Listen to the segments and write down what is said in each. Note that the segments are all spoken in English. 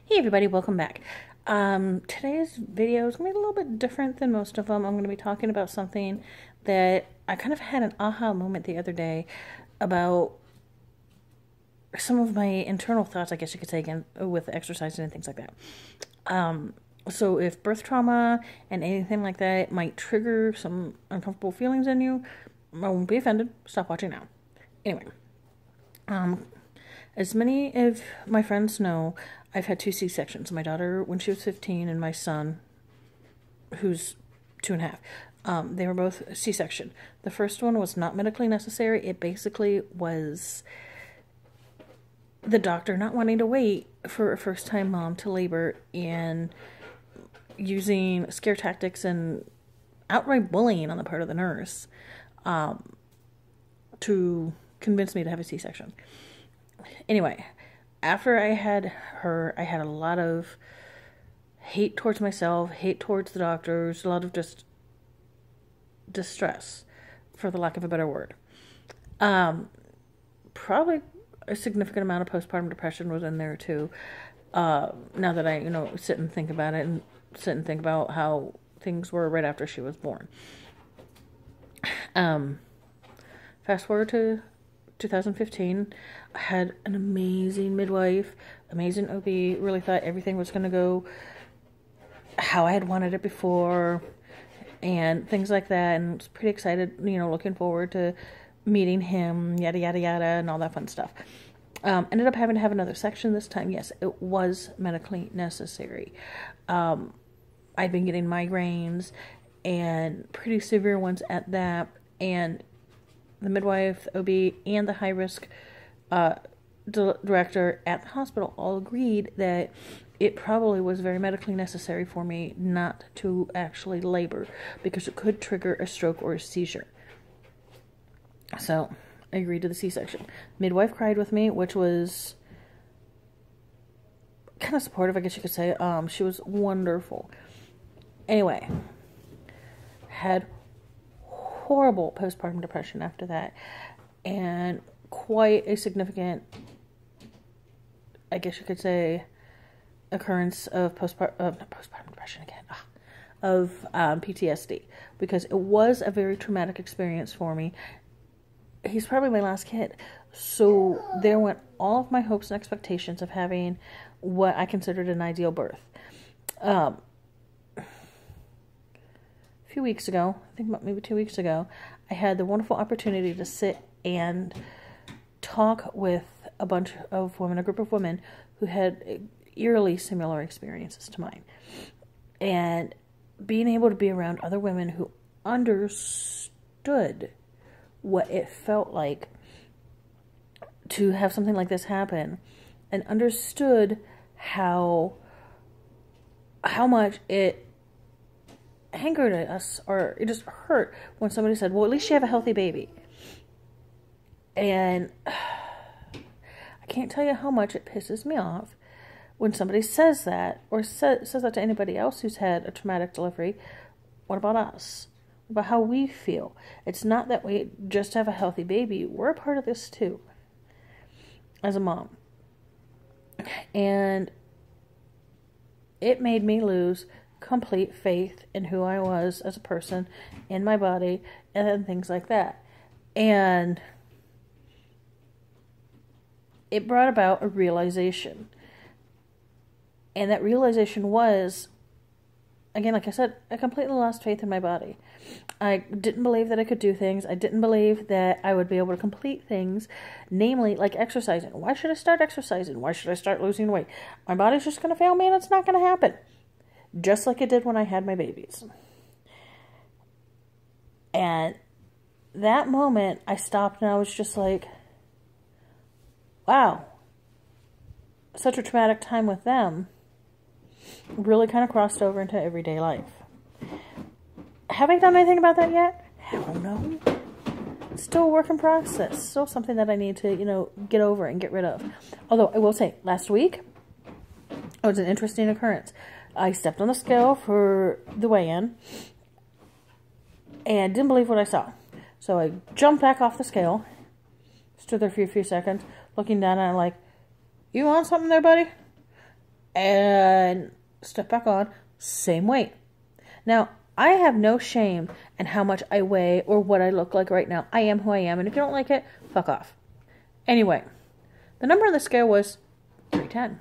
Hey everybody, welcome back. Today's video is going to be a little bit different than most of them. I'm going to be talking about something that I kind of had an aha moment the other day about some of my internal thoughts, I guess you could say, again, with exercising and things like that. So if birth trauma and anything like that might trigger some uncomfortable feelings in you, I won't be offended. Stop watching now. Anyway, as many of my friends know, I've had 2 C-sections. My daughter when she was 15 and my son, who's 2.5. They were both C-section. The first one was not medically necessary. It basically was the doctor not wanting to wait for a first-time mom to labor and using scare tactics and outright bullying on the part of the nurse to convince me to have a C-section. Anyway, after I had her, I had a lot of hate towards myself, hate towards the doctors, a lot of just distress, for the lack of a better word. Probably a significant amount of postpartum depression was in there too. Now that I, sit and think about it and sit and think about how things were right after she was born. Fast forward to 2015, I had an amazing midwife, amazing OB, really thought everything was going to go how I had wanted it before, and things like that, and was pretty excited, looking forward to meeting him, yada, yada, yada, and all that fun stuff. Ended up having to have another section this time. Yes, it was medically necessary. I'd been getting migraines, and pretty severe ones at that, and the midwife, the OB, and the high-risk director at the hospital all agreed that it probably was very medically necessary for me not to actually labor because it could trigger a stroke or a seizure. So I agreed to the C-section. Midwife cried with me, which was kind of supportive, I guess you could say. She was wonderful. Anyway, had horrible postpartum depression after that, and quite a significant, I guess you could say, occurrence of postpartum depression again, of PTSD, because it was a very traumatic experience for me. He's probably my last kid, so there went all of my hopes and expectations of having what I considered an ideal birth. Few weeks ago, I think maybe 2 weeks ago, I had the wonderful opportunity to sit and talk with a bunch of women, a group of women who had eerily similar experiences to mine. And being able to be around other women who understood what it felt like to have something like this happen, and understood how much it angered us, or it just hurt when somebody said, well, at least you have a healthy baby. And I can't tell you how much it pisses me off when somebody says that, or says that to anybody else who's had a traumatic delivery. What about us? What about how we feel? It's not that we just have a healthy baby. We're a part of this too, as a mom. And it made me lose complete faith in who I was as a person, in my body, and things like that. And it brought about a realization. And that realization was, again, like I said, I completely lost faith in my body. I didn't believe that I could do things. I didn't believe that I would be able to complete things, namely like exercising. Why should I start exercising? Why should I start losing weight? My body's just going to fail me and it's not going to happen. Just like it did when I had my babies. And that moment, I stopped and I was just like, wow, such a traumatic time with them really kind of crossed over into everyday life. Have I done anything about that yet? Hell no. It's still a work in process. Still something that I need to, get over and get rid of. Although, I will say, last week, it was an interesting occurrence. I stepped on the scale for the weigh-in and didn't believe what I saw. So I jumped back off the scale, stood there for a few seconds, looking down at it like, you want something there, buddy? and step back on, same weight. Now, I have no shame in how much I weigh or what I look like right now. I am who I am, and if you don't like it, fuck off. Anyway, the number on the scale was 310.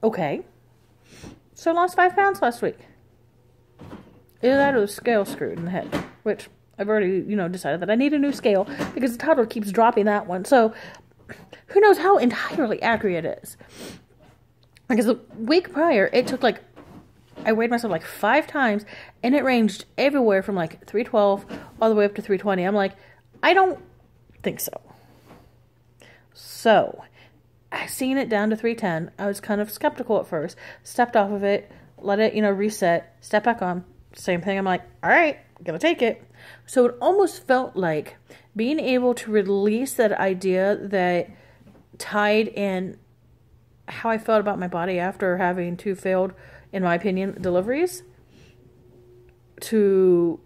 Okay. So I lost 5 pounds last week. Either that or the scale screwed in the head, which I've already, decided that I need a new scale because the toddler keeps dropping that one. So who knows how entirely accurate it is. Because the week prior, it took I weighed myself 5 times, and it ranged everywhere from 312 all the way up to 320. I'm like, I don't think so. So, I seen it down to 310. I was kind of skeptical at first. Stepped off of it, let it, reset, step back on. Same thing. I'm like, all right, gonna take it. So it almost felt like being able to release that idea that tied in how I felt about my body after having 2 failed, in my opinion, deliveries to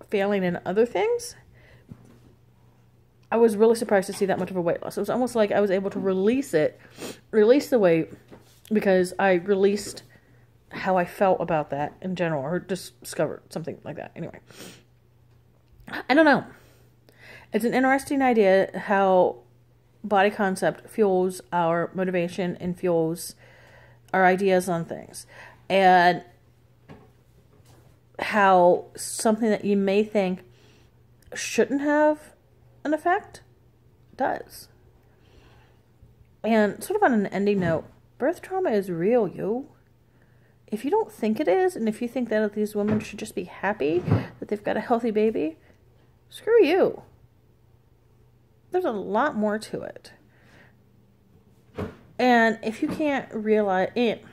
failing in other things. I was really surprised to see that much of a weight loss. It was almost like I was able to release the weight, because I released how I felt about that in general, or discovered something like that. Anyway, I don't know. It's an interesting idea how body concept fuels our motivation and fuels our ideas on things. And how something that you may think shouldn't have an effect does. And sort of on an ending note, birth trauma is real, yo. If you don't think it is, and if you think that these women should just be happy that they've got a healthy baby, screw you. There's a lot more to it. And if you can't realize it,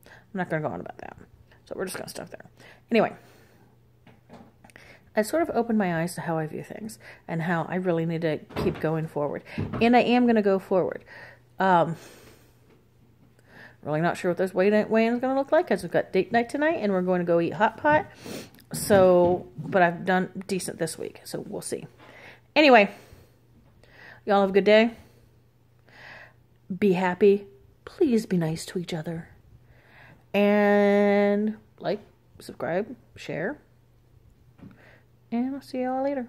I'm not going to go on about that. So we're just going to stop there. Anyway, I sort of opened my eyes to how I view things and how I really need to keep going forward. And I am going to go forward. Really not sure what this weigh-in is going to look like, because we've got date night tonight and we're going to go eat hot pot. So, but I've done decent this week, so we'll see. Anyway, y'all have a good day. Be happy. Please be nice to each other. And like, subscribe, share. And I'll see y'all later.